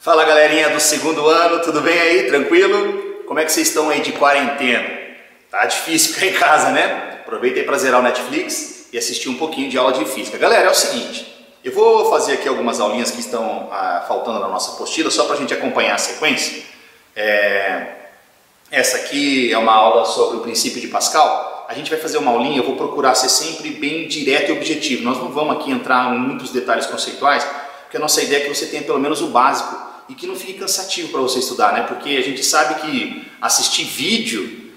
Fala galerinha do segundo ano, tudo bem aí? Tranquilo? Como é que vocês estão aí de quarentena? Tá difícil ficar em casa, né? Aproveitei para zerar o Netflix e assistir um pouquinho de aula de física. Galera, é o seguinte, eu vou fazer aqui algumas aulinhas que estão faltando na nossa apostila, só para a gente acompanhar a sequência. Essa aqui é uma aula sobre o princípio de Pascal. A gente vai fazer uma aulinha, eu vou procurar ser sempre bem direto e objetivo. Nós não vamos aqui entrar em muitos detalhes conceituais, porque a nossa ideia é que você tenha pelo menos o básico e que não fique cansativo para você estudar, né? Porque a gente sabe que assistir vídeo,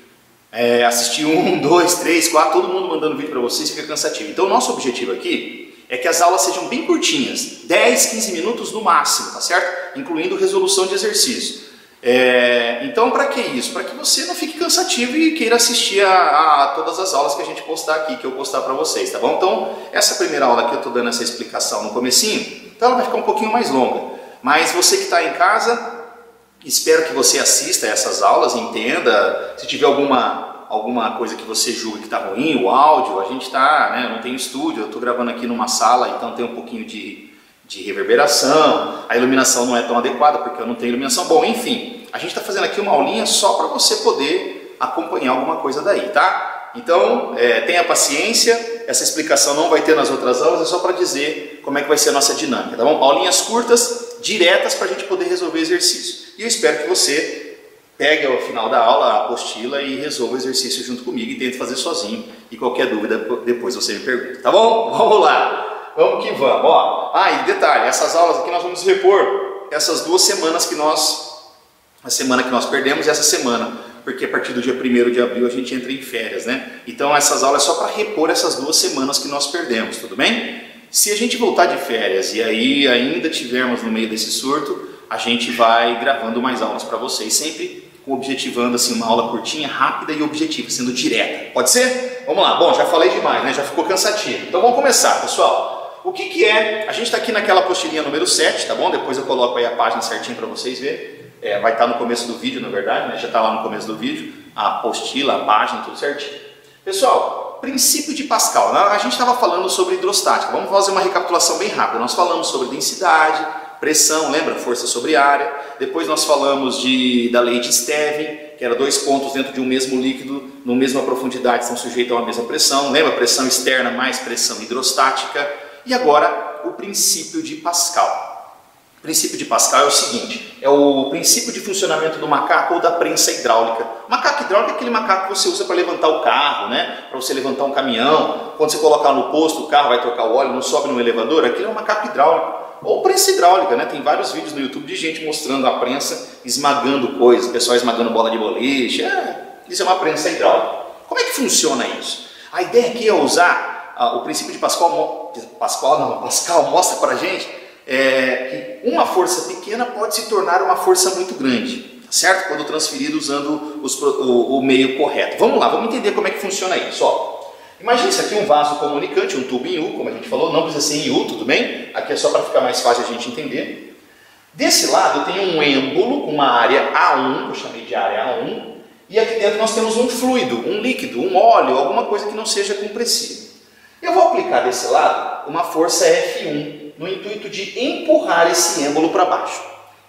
assistir 1, 2, 3, 4, todo mundo mandando vídeo para vocês fica cansativo. Então o nosso objetivo aqui é que as aulas sejam bem curtinhas, 10, 15 minutos no máximo, tá certo? Incluindo resolução de exercício. Então para que isso? Para que você não fique cansativo e queira assistir a todas as aulas que a gente postar aqui, que eu postar para vocês, tá bom? Então essa primeira aula aqui eu estou dando essa explicação no comecinho, então ela vai ficar um pouquinho mais longa. Mas você que está em casa, espero que você assista a essas aulas, entenda. Se tiver alguma coisa que você julga que está ruim, o áudio, a gente está, né, eu não tenho estúdio, eu estou gravando aqui numa sala, então tem um pouquinho de reverberação, a iluminação não é tão adequada porque eu não tenho iluminação. Bom, enfim, a gente está fazendo aqui uma aulinha só para você poder acompanhar alguma coisa daí, tá? Então, tenha paciência, essa explicação não vai ter nas outras aulas, é só para dizer como é que vai ser a nossa dinâmica, tá bom? Aulinhas curtas, diretas, para a gente poder resolver exercício. E eu espero que você pegue ao final da aula a apostila e resolva o exercício junto comigo e tente fazer sozinho. E qualquer dúvida, depois você me pergunta, tá bom? Vamos lá, vamos que vamos. Ó. E detalhe, essas aulas aqui nós vamos repor essas 2 semanas que a semana que nós perdemos e essa semana, porque a partir do dia 1º de abril a gente entra em férias, né? Então essas aulas é só para repor essas 2 semanas que nós perdemos, tudo bem? Se a gente voltar de férias e aí ainda tivermos no meio desse surto, a gente vai gravando mais aulas para vocês, sempre objetivando assim uma aula curtinha, rápida e objetiva, sendo direta. Pode ser? Vamos lá. Bom, já falei demais, né? Já ficou cansativo. Então vamos começar, pessoal. O que é? A gente está aqui naquela apostilinha número 7, tá bom? Depois eu coloco aí a página certinho para vocês verem. Vai estar no começo do vídeo, na verdade, né? Já está lá no começo do vídeo, a apostila, a página, tudo certinho. Pessoal, princípio de Pascal. A gente estava falando sobre hidrostática. Vamos fazer uma recapitulação bem rápida. Nós falamos sobre densidade, pressão, lembra? Força sobre área. Depois nós falamos da lei de Stevin, que era 2 pontos dentro de um mesmo líquido, na mesma profundidade, estão sujeitos a uma mesma pressão. Lembra? Pressão externa mais pressão hidrostática. E agora, o princípio de Pascal. O princípio de Pascal é o seguinte, é o princípio de funcionamento do macaco ou da prensa hidráulica. Macaco hidráulico é aquele macaco que você usa para levantar o carro, né? Para você levantar um caminhão, quando você colocar no posto, o carro vai trocar o óleo, não sobe no elevador, aquilo é um macaco hidráulico. Ou prensa hidráulica, né? Tem vários vídeos no YouTube de gente mostrando a prensa esmagando coisas, o pessoal esmagando bola de boliche, isso é uma prensa hidráulica. Como é que funciona isso? A ideia aqui é usar o princípio de Pascal mostra para a gente que uma força pequena pode se tornar uma força muito grande, certo? Quando transferido usando o meio correto. Vamos lá, vamos entender como é que funciona isso. Imagine isso aqui um vaso comunicante, um tubo em U, como a gente falou, não precisa ser em U, tudo bem? Aqui é só para ficar mais fácil a gente entender. Desse lado eu tenho um êmbolo com uma área A1, que eu chamei de área A1, e aqui dentro nós temos um fluido, um líquido, um óleo, alguma coisa que não seja compressiva. Eu vou aplicar desse lado uma força F1, no intuito de empurrar esse êmbolo para baixo.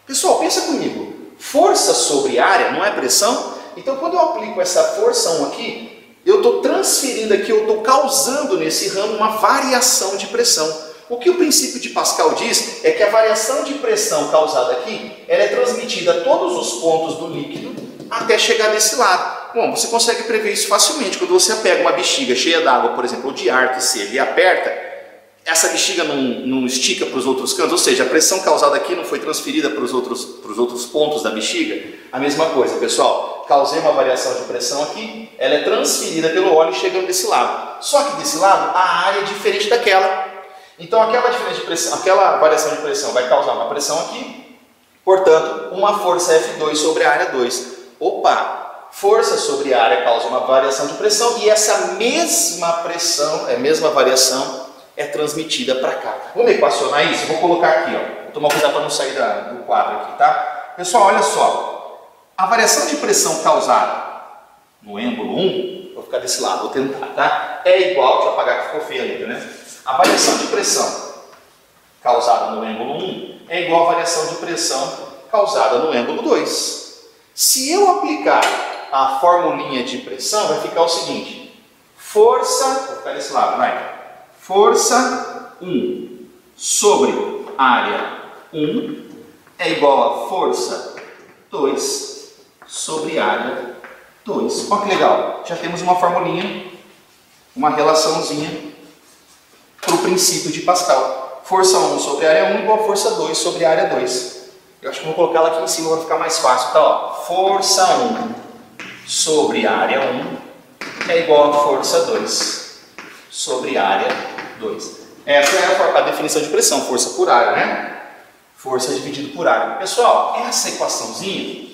Pessoal, pensa comigo, força sobre área não é pressão? Então quando eu aplico essa força 1 aqui, eu estou transferindo aqui, eu estou causando nesse ramo uma variação de pressão. O que o princípio de Pascal diz é que a variação de pressão causada aqui, ela é transmitida a todos os pontos do líquido até chegar desse lado. Bom, você consegue prever isso facilmente. Quando você pega uma bexiga cheia d'água, por exemplo, ou de ar que seja, e aperta, essa bexiga não estica para os outros cantos, ou seja, a pressão causada aqui não foi transferida para os outros pontos da bexiga. A mesma coisa, pessoal, causei uma variação de pressão aqui, ela é transferida pelo óleo chegando desse lado. Só que desse lado, a área é diferente daquela. Então aquela variação de pressão vai causar uma pressão aqui, portanto, uma força F2 sobre a área 2. Opa! Força sobre a área causa uma variação de pressão e essa mesma pressão, mesma variação, é transmitida para cá. Vamos equacionar isso? Eu vou colocar aqui, vou tomar cuidado para não sair do quadro aqui, tá? Pessoal, olha só, a variação de pressão causada no êmbolo 1, vou ficar desse lado, vou tentar, tá? É igual, deixa eu apagar que ficou feio ali, né? A variação de pressão causada no êmbolo 1 é igual à variação de pressão causada no ângulo 2. Se eu aplicar a formulinha de pressão, vai ficar o seguinte: força, vou ficar desse lado, vai. Força 1 sobre área 1 é igual a força 2 sobre área 2. Olha que legal, já temos uma formulinha, uma relaçãozinha para o princípio de Pascal. Força 1 sobre área 1 igual a força 2 sobre área 2. Eu acho que vou colocar ela aqui em cima para ficar mais fácil. Tá, ó. Força 1 sobre área 1 é igual a força 2 sobre área 2. Essa é a definição de pressão, força por área, né? Força dividido por área. Pessoal, essa equaçãozinha,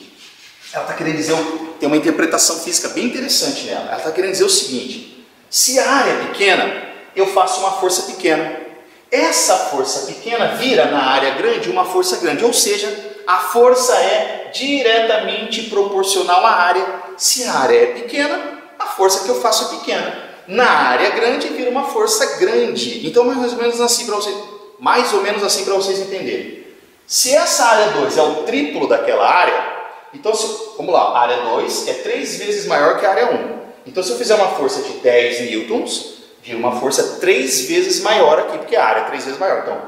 ela está querendo dizer, tem uma interpretação física bem interessante nela. Ela está querendo dizer o seguinte: se a área é pequena, eu faço uma força pequena. Essa força pequena vira na área grande uma força grande, ou seja, a força é diretamente proporcional à área. Se a área é pequena, a força que eu faço é pequena. Na área grande vira uma força grande. Então mais ou menos assim para vocês entenderem. Se essa área 2 é o triplo daquela área, então vamos lá, a área 2 é 3 vezes maior que a área 1. Então se eu fizer uma força de 10 newtons, vira uma força 3 vezes maior aqui, porque a área é 3 vezes maior. Então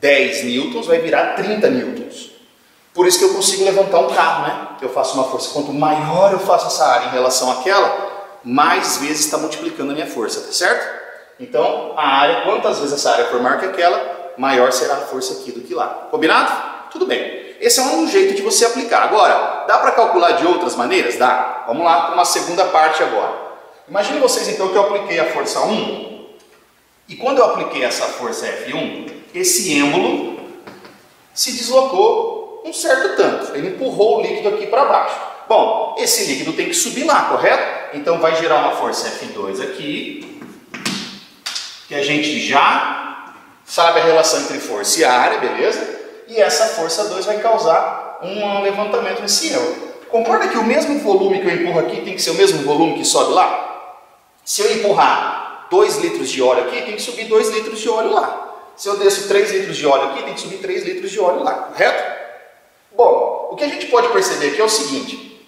10 newtons vai virar 30 newtons. Por isso que eu consigo levantar um carro, né? Eu faço uma força, quanto maior eu faço essa área em relação àquela, mais vezes está multiplicando a minha força, tá certo? Então a área, quantas vezes essa área for maior que aquela, maior será a força aqui do que lá. Combinado? Tudo bem. Esse é um jeito de você aplicar. Agora, dá para calcular de outras maneiras? Dá. Vamos lá para uma segunda parte agora. Imagine vocês então que eu apliquei a força 1, e quando eu apliquei essa força F1, esse êmbolo se deslocou um certo tanto. Ele empurrou o líquido aqui para baixo. Bom, esse líquido tem que subir lá, correto? Então vai gerar uma força F2 aqui, que a gente já sabe a relação entre força e área, beleza? E essa força 2 vai causar um levantamento nesse êmbolo. Concorda que o mesmo volume que eu empurro aqui tem que ser o mesmo volume que sobe lá? Se eu empurrar 2 litros de óleo aqui, tem que subir 2 litros de óleo lá. Se eu desço 3 litros de óleo aqui, tem que subir 3 litros de óleo lá, correto? Bom, o que a gente pode perceber aqui é o seguinte: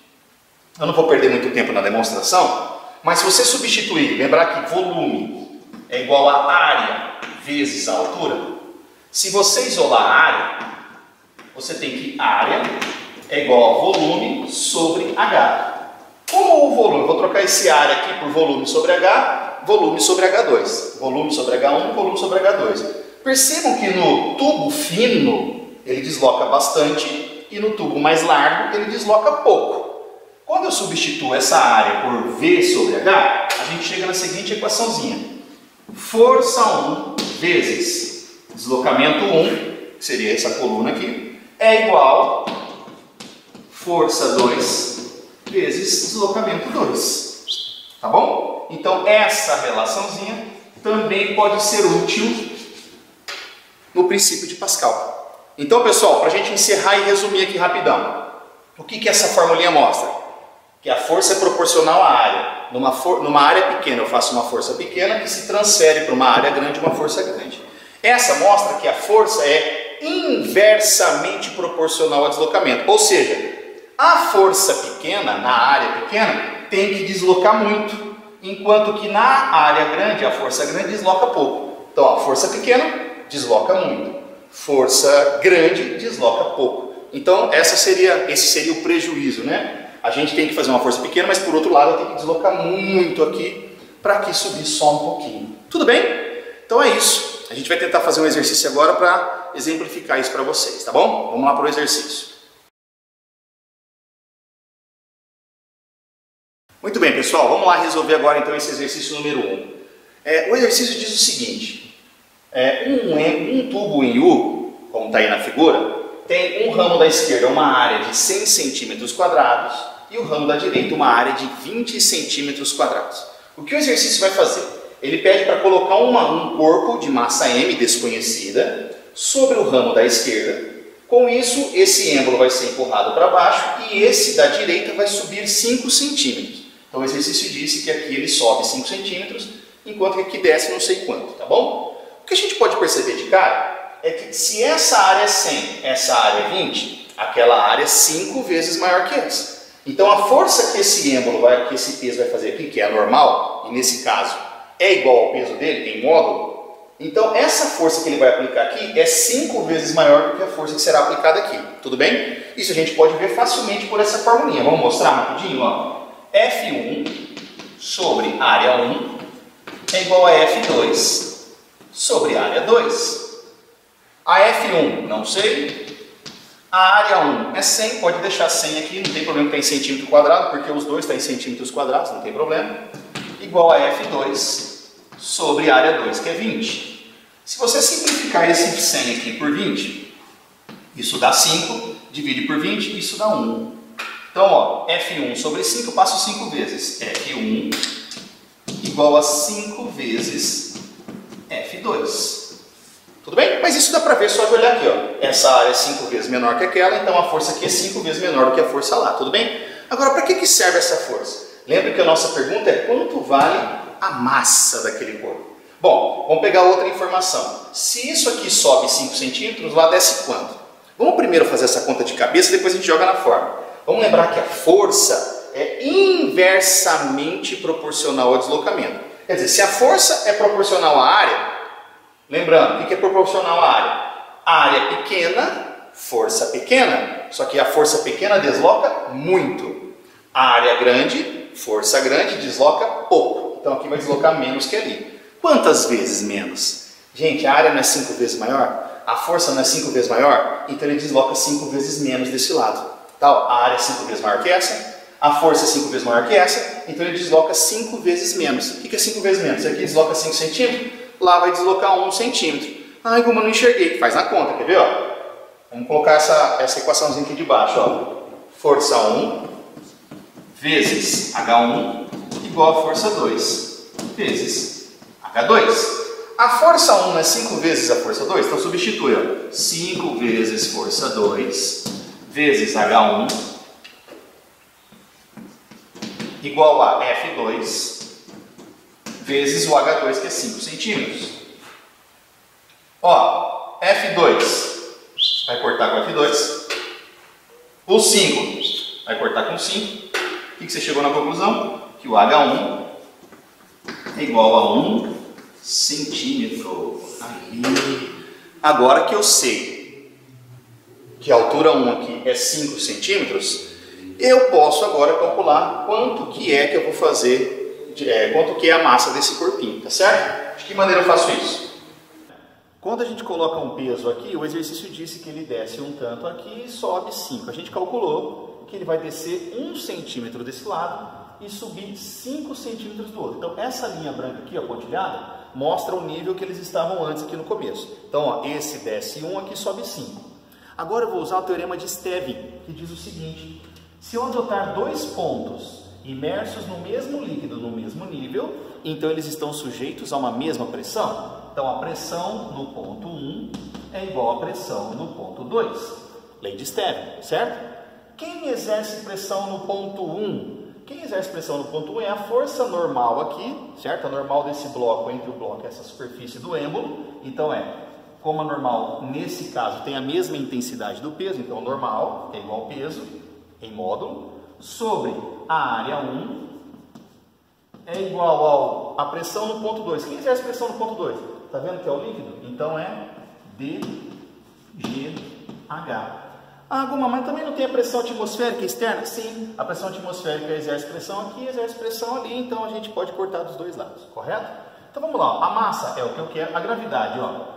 eu não vou perder muito tempo na demonstração, mas se você substituir, lembrar que volume é igual a área vezes a altura, se você isolar a área, você tem que área é igual a volume sobre H. Como o volume, vou trocar esse área aqui por volume sobre H, volume sobre H2, volume sobre H1, volume sobre H2. Percebam que no tubo fino ele desloca bastante e no tubo mais largo ele desloca pouco. Quando eu substituo essa área por V sobre H, a gente chega na seguinte equaçãozinha: força 1 vezes deslocamento 1, que seria essa coluna aqui, é igual força 2 vezes deslocamento 2. Tá bom? Então essa relaçãozinha também pode ser útil no princípio de Pascal. Então, pessoal, para a gente encerrar e resumir aqui rapidão, o que essa formulinha mostra? Que a força é proporcional à área. Numa área pequena eu faço uma força pequena que se transfere para uma área grande, uma força grande. Essa mostra que a força é inversamente proporcional ao deslocamento. Ou seja, a força pequena, na área pequena, tem que deslocar muito, enquanto que na área grande, a força grande desloca pouco. Então, a força pequena desloca muito, força grande desloca pouco. Então, esse seria o prejuízo, né? A gente tem que fazer uma força pequena, mas por outro lado eu tenho que deslocar muito aqui para aqui subir só um pouquinho. Tudo bem? Então é isso. A gente vai tentar fazer um exercício agora para exemplificar isso para vocês, tá bom? Vamos lá para o exercício. Muito bem, pessoal, vamos lá resolver agora então esse exercício número 1. O exercício diz o seguinte: um tubo em U, como está aí na figura, tem um ramo da esquerda uma área de 100 centímetros quadrados e o ramo da direita uma área de 20 centímetros quadrados. O que o exercício vai fazer? Ele pede para colocar um corpo de massa M desconhecida sobre o ramo da esquerda. Com isso, esse êmbolo vai ser empurrado para baixo e esse da direita vai subir 5 centímetros. Então o exercício disse que aqui ele sobe 5 centímetros, enquanto que aqui desce não sei quanto, tá bom? O que a gente pode perceber de cara é que se essa área é 100, essa área é 20, aquela área é 5 vezes maior que essa. Então a força que esse êmbolo, que esse peso vai fazer aqui, que é normal, e nesse caso é igual ao peso dele, em módulo, então essa força que ele vai aplicar aqui é 5 vezes maior do que a força que será aplicada aqui. Tudo bem? Isso a gente pode ver facilmente por essa formulinha. Vamos mostrar rapidinho? Ó. F1 sobre área 1 é igual a F2 sobre área 2. A F1 não sei. A área 1 é 100, pode deixar 100 aqui, não tem problema que está em centímetro quadrado, porque os dois estão em centímetros quadrados, não tem problema. Igual a F2 sobre área 2, que é 20. Se você simplificar esse 100 aqui por 20, isso dá 5, divide por 20, isso dá 1. Então, ó, F1 sobre 5, eu passo 5 vezes. F1 igual a 5 vezes F2. Tudo bem? Mas isso dá para ver só de olhar aqui, ó. Essa área é 5 vezes menor que aquela, então a força aqui é 5 vezes menor do que a força lá, tudo bem? Agora, para que serve essa força? Lembra que a nossa pergunta é quanto vale a massa daquele corpo? Bom, vamos pegar outra informação. Se isso aqui sobe 5 centímetros, lá desce quanto? Vamos primeiro fazer essa conta de cabeça, depois a gente joga na forma. Vamos lembrar que a força é inversamente proporcional ao deslocamento. Quer dizer, se a força é proporcional à área, lembrando, o que é proporcional à área? A área pequena, força pequena, só que a força pequena desloca muito. A área grande, força grande, desloca pouco. Então aqui vai deslocar menos que ali. Quantas vezes menos? Gente, a área não é 5 vezes maior? A força não é 5 vezes maior? Então ele desloca 5 vezes menos desse lado. Tá, ó, a área é 5 vezes maior que essa, a força é 5 vezes maior que essa, então ele desloca 5 vezes menos. O que é 5 vezes menos? Aqui desloca 5 centímetros, lá vai deslocar 1 centímetro. Ai, como eu não enxerguei, faz na conta, quer ver? Ó? Vamos colocar essa equaçãozinha aqui de baixo. Ó. Força 1 vezes H1 igual a força 2 vezes H2. A força 1 não é 5 vezes a força 2? Então substitui. Ó. 5 vezes força 2 vezes H1 igual a F2 vezes o H2, que é 5 centímetros. Ó, F2 vai cortar com F2. O 5 vai cortar com 5. O que você chegou na conclusão? Que o H1 é igual a 1 centímetro. Aí. Agora que eu sei que a altura 1 aqui é 5 centímetros, eu posso agora calcular quanto que é que eu vou fazer, quanto que é a massa desse corpinho, tá certo? De que maneira eu faço isso? Quando a gente coloca um peso aqui, o exercício disse que ele desce um tanto aqui e sobe 5. A gente calculou que ele vai descer 1 centímetro desse lado e subir 5 centímetros do outro. Então essa linha branca aqui, ó, pontilhada, mostra o nível que eles estavam antes aqui no começo. Então, ó, esse desce 1, aqui sobe 5. Agora eu vou usar o teorema de Stevin, que diz o seguinte: se eu adotar 2 pontos imersos no mesmo líquido, no mesmo nível, então eles estão sujeitos a uma mesma pressão. Então a pressão no ponto 1 é igual à pressão no ponto 2. Lei de Stevin, certo? Quem exerce pressão no ponto 1? Quem exerce pressão no ponto 1 é a força normal aqui, certo? A normal desse bloco entre o bloco e essa superfície do êmbolo. Então como a normal, nesse caso, tem a mesma intensidade do peso, então normal é igual ao peso, em módulo, sobre a área 1 é igual à pressão no ponto 2. Quem exerce pressão no ponto 2? Está vendo que é o líquido? Então é dGH. Ah, Guma, mas também não tem a pressão atmosférica externa? Sim, a pressão atmosférica exerce pressão aqui, exerce pressão ali, então a gente pode cortar dos dois lados, correto? Então vamos lá, a massa é o que eu quero, a gravidade, ó,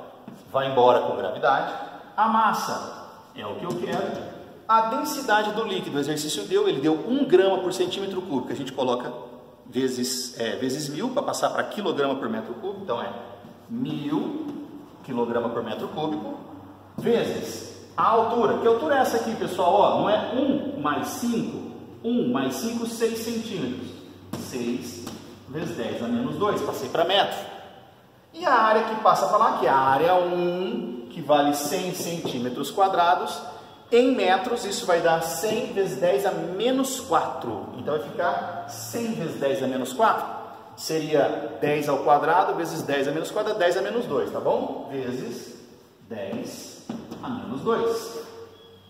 vai embora com gravidade, a massa é o que eu quero, a densidade do líquido, o exercício ele deu 1 grama por centímetro cúbico, a gente coloca vezes 1000 para passar para quilograma por metro cúbico, então é 1000 quilograma por metro cúbico, vezes a altura. Que altura é essa aqui, pessoal? Ó, não é 1 mais 5, 1 mais 5, 6 centímetros, 6 vezes 10 a menos 2, passei para metro. E a área que passa para lá, que é a área 1, que vale 100 centímetros quadrados, em metros isso vai dar 100 vezes 10 a menos 4. Então vai ficar 100 vezes 10 a menos 4, seria 10 ao quadrado vezes 10 a menos 4, 10 a menos 2, tá bom? Vezes 10 a menos 2.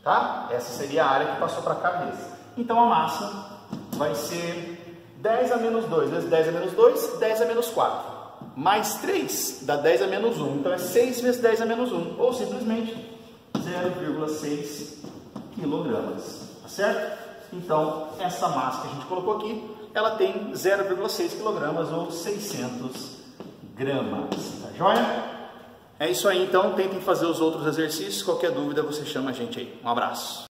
Tá? Essa seria a área que passou para cá mesmo. Então a massa vai ser 10 a menos 2, vezes 10 a menos 2, 10 a menos 4. Mais 3 dá 10 a menos 1. Então é 6 vezes 10 a menos 1. Ou simplesmente 0,6 quilogramas. Tá certo? Então essa massa que a gente colocou aqui, ela tem 0,6 quilogramas ou 600 gramas. Tá joia? É isso aí, então. Tentem fazer os outros exercícios. Qualquer dúvida, você chama a gente aí. Um abraço.